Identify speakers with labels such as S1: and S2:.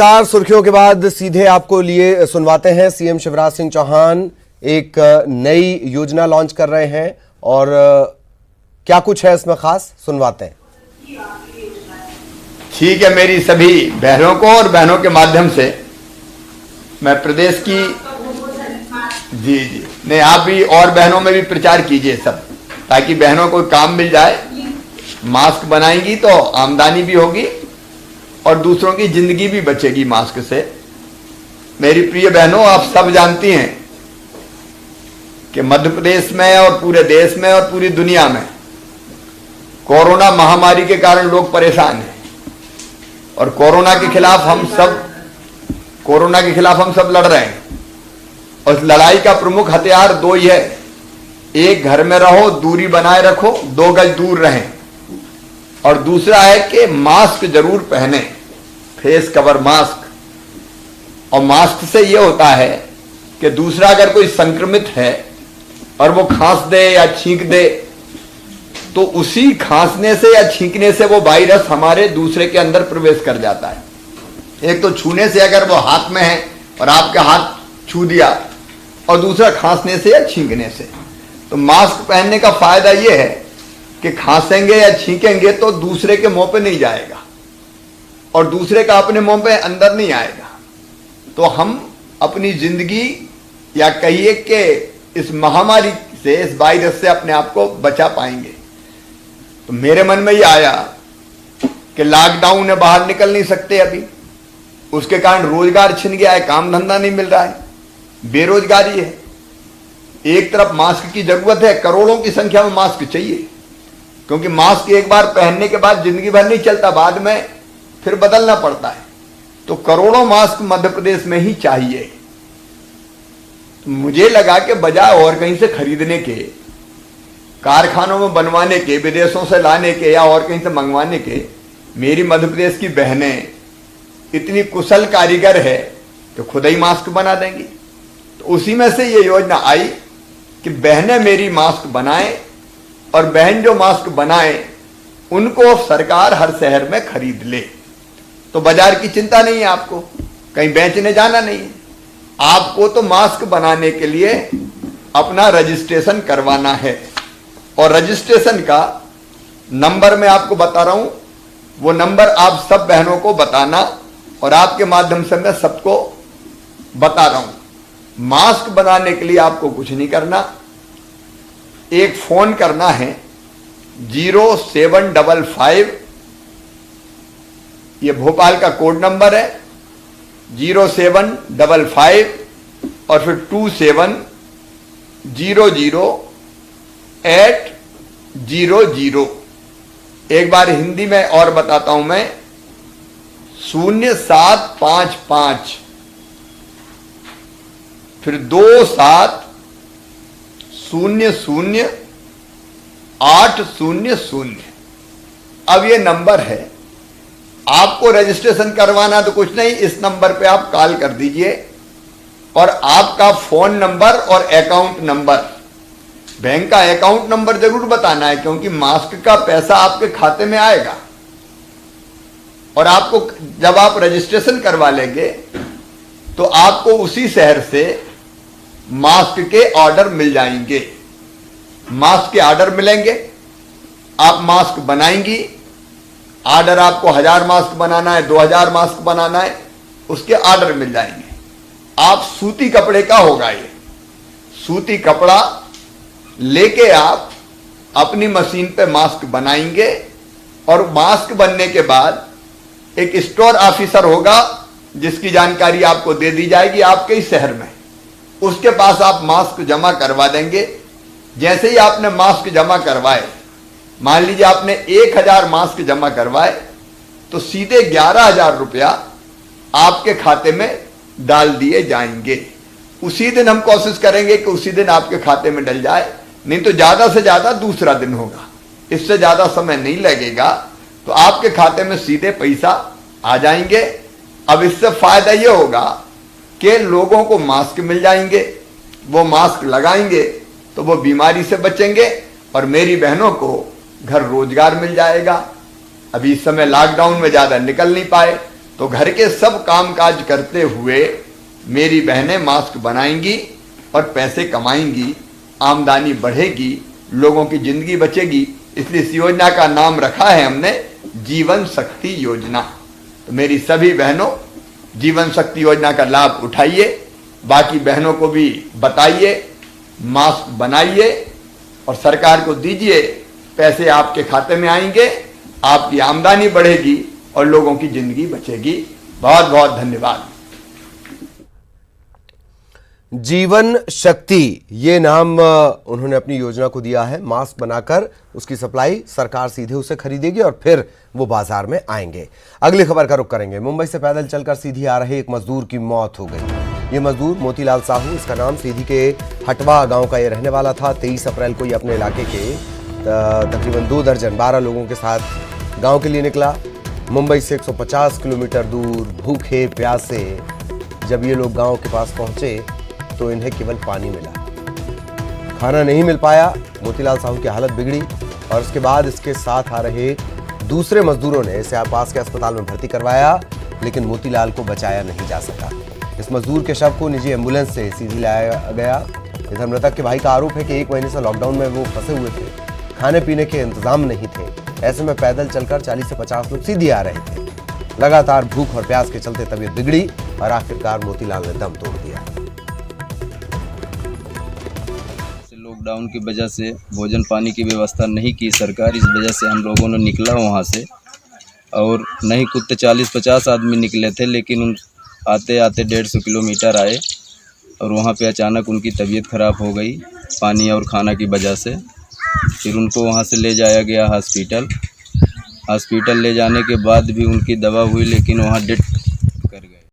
S1: चार सुर्खियों के बाद सीधे आपको लिए सुनवाते हैं। सीएम शिवराज सिंह चौहान एक नई योजना लॉन्च कर रहे हैं और क्या कुछ है इसमें खास, सुनवाते हैं।
S2: ठीक है, मेरी सभी बहनों को और बहनों के माध्यम से मैं प्रदेश की जी नहीं, आप भी और बहनों में भी प्रचार कीजिए सब, ताकि बहनों को काम मिल जाए। मास्क बनाएंगी तो आमदनी भी होगी और दूसरों की जिंदगी भी बचेगी मास्क से। मेरी प्रिय बहनों, आप सब जानती हैं कि मध्य प्रदेश में और पूरे देश में और पूरी दुनिया में कोरोना महामारी के कारण लोग परेशान हैं और कोरोना के खिलाफ हम सब लड़ रहे हैं। और इस लड़ाई का प्रमुख हथियार दो ही है, एक घर में रहो, दूरी बनाए रखो, 2 गज दूर रहें, और दूसरा है कि मास्क जरूर पहने, फेस कवर मास्क। और मास्क से यह होता है कि दूसरा अगर कोई संक्रमित है और वो खांस दे या छींक दे तो उसी खांसने से या छींकने से वो वायरस हमारे दूसरे के अंदर प्रवेश कर जाता है। एक तो छूने से, अगर वो हाथ में है और आपके हाथ छू दिया, और दूसरा खांसने से या छींकने से। तो मास्क पहनने का फायदा यह है कि खांसेंगे या छींकेंगे तो दूसरे के मुंह पे नहीं जाएगा और दूसरे का अपने मुंह पे अंदर नहीं आएगा। तो हम अपनी जिंदगी या कहिए कि इस महामारी से, इस वायरस से अपने आप को बचा पाएंगे। तो मेरे मन में ये आया कि लॉकडाउन है, बाहर निकल नहीं सकते अभी, उसके कारण रोजगार छिन गया है, काम धंधा नहीं मिल रहा है, बेरोजगारी है। एक तरफ मास्क की जरूरत है, करोड़ों की संख्या में मास्क चाहिए, क्योंकि मास्क एक बार पहनने के बाद जिंदगी भर नहीं चलता, बाद में फिर बदलना पड़ता है। तो करोड़ों मास्क मध्य प्रदेश में ही चाहिए। तो मुझे लगा कि बजाय और कहीं से खरीदने के, कारखानों में बनवाने के, विदेशों से लाने के या और कहीं से मंगवाने के, मेरी मध्य प्रदेश की बहनें इतनी कुशल कारीगर है कि खुद ही मास्क बना देंगी। तो उसी में से ये योजना आई कि बहनें मेरी मास्क बनाएं, और बहन जो मास्क बनाए उनको सरकार हर शहर में खरीद ले। तो बाजार की चिंता नहीं है, आपको कहीं बेचने जाना नहीं है। आपको तो मास्क बनाने के लिए अपना रजिस्ट्रेशन करवाना है, और रजिस्ट्रेशन का नंबर मैं आपको बता रहा हूं, वो नंबर आप सब बहनों को बताना, और आपके माध्यम से मैं सबको बता रहा हूं। मास्क बनाने के लिए आपको कुछ नहीं करना, एक फोन करना है 0755, ये भोपाल का कोड नंबर है, 0755 और फिर 27000800। एक बार हिंदी में और बताता हूं मैं, 0755 फिर 2700800। अब ये नंबर है, आपको रजिस्ट्रेशन करवाना तो कुछ नहीं, इस नंबर पे आप कॉल कर दीजिए, और आपका फोन नंबर और अकाउंट नंबर, बैंक का अकाउंट नंबर जरूर बताना है, क्योंकि मास्क का पैसा आपके खाते में आएगा। और आपको जब आप रजिस्ट्रेशन करवा लेंगे तो आपको उसी शहर से मास्क के ऑर्डर मिल जाएंगे। मास्क के ऑर्डर मिलेंगे, आप मास्क बनाएंगी, ऑर्डर आपको 1000 मास्क बनाना है, 2000 मास्क बनाना है, उसके ऑर्डर मिल जाएंगे। आप सूती कपड़े का होगा, ये सूती कपड़ा लेके आप अपनी मशीन पे मास्क बनाएंगे, और मास्क बनने के बाद एक स्टोर ऑफिसर होगा जिसकी जानकारी आपको दे दी जाएगी आपके ही शहर में, उसके पास आप मास्क जमा करवा देंगे। जैसे ही आपने मास्क जमा करवाए, मान लीजिए आपने 1000 मास्क जमा करवाए, तो सीधे 11000 रुपया आपके खाते में डाल दिए जाएंगे। उसी दिन हम कोशिश करेंगे कि उसी दिन आपके खाते में डल जाए, नहीं तो ज्यादा से ज्यादा दूसरा दिन होगा, इससे ज्यादा समय नहीं लगेगा, तो आपके खाते में सीधे पैसा आ जाएंगे। अब इससे फायदा यह होगा कि लोगों को मास्क मिल जाएंगे, वो मास्क लगाएंगे तो वो बीमारी से बचेंगे, और मेरी बहनों को घर रोजगार मिल जाएगा। अभी इस समय लॉकडाउन में ज्यादा निकल नहीं पाए, तो घर के सब कामकाज करते हुए मेरी बहनें मास्क बनाएंगी और पैसे कमाएंगी, आमदनी बढ़ेगी, लोगों की जिंदगी बचेगी। इसलिए इस योजना का नाम रखा है हमने जीवन शक्ति योजना। तो मेरी सभी बहनों, जीवन शक्ति योजना का लाभ उठाइए, बाकी बहनों को भी बताइए, मास्क बनाइए और सरकार को दीजिए। पैसे आपके खाते में आएंगे, आपकी आमदनी बढ़ेगी और लोगों की जिंदगी बचेगी। बहुत बहुत धन्यवाद।
S1: जीवन शक्ति ये नाम उन्होंने अपनी योजना को दिया है। मास्क बनाकर उसकी सप्लाई सरकार सीधे उसे खरीदेगी और फिर वो बाजार में आएंगे। अगली खबर का रुख करेंगे। मुंबई से पैदल चलकर सीधी आ रहे एक मजदूर की मौत हो गई। ये मजदूर मोतीलाल साहू, इसका नाम, सीधी के हटवा गांव का ये रहने वाला था। 23 अप्रैल को ये अपने इलाके के तकरीबन 2 दर्जन 12 लोगों के साथ गाँव के लिए निकला। मुंबई से 150 किलोमीटर दूर भूखे प्यासे जब ये लोग गाँव के पास पहुंचे तो इन्हें केवल पानी मिला, खाना नहीं मिल पाया। मोतीलाल साहू की हालत बिगड़ी और उसके बाद इसके साथ आ रहे दूसरे मजदूरों ने इसे पास के अस्पताल में भर्ती करवाया, लेकिन मोतीलाल को बचाया नहीं जा सका। इस मजदूर के शव को निजी एम्बुलेंस से सीधी लाया गया। इधर मृतक के भाई का आरोप है कि 1 महीने से लॉकडाउन में वो फंसे हुए थे, खाने पीने के इंतजाम नहीं थे। ऐसे में पैदल चलकर 40 से 50 लोग सीधी आ रहे थे। लगातार भूख और प्यास के चलते तबीयत बिगड़ी और आखिरकार मोतीलाल ने दम तोड़ दिया।
S3: लॉकडाउन की वजह से भोजन पानी की व्यवस्था नहीं की सरकार, इस वजह से हम लोगों ने निकला वहाँ से। और नहीं कुछ 40-50 आदमी निकले थे, लेकिन उन आते आते 150 किलोमीटर आए और वहाँ पे अचानक उनकी तबीयत ख़राब हो गई पानी और खाना की वजह से। फिर उनको वहाँ से ले जाया गया हॉस्पिटल ले जाने के बाद भी उनकी दवा हुई, लेकिन वहाँ डेथ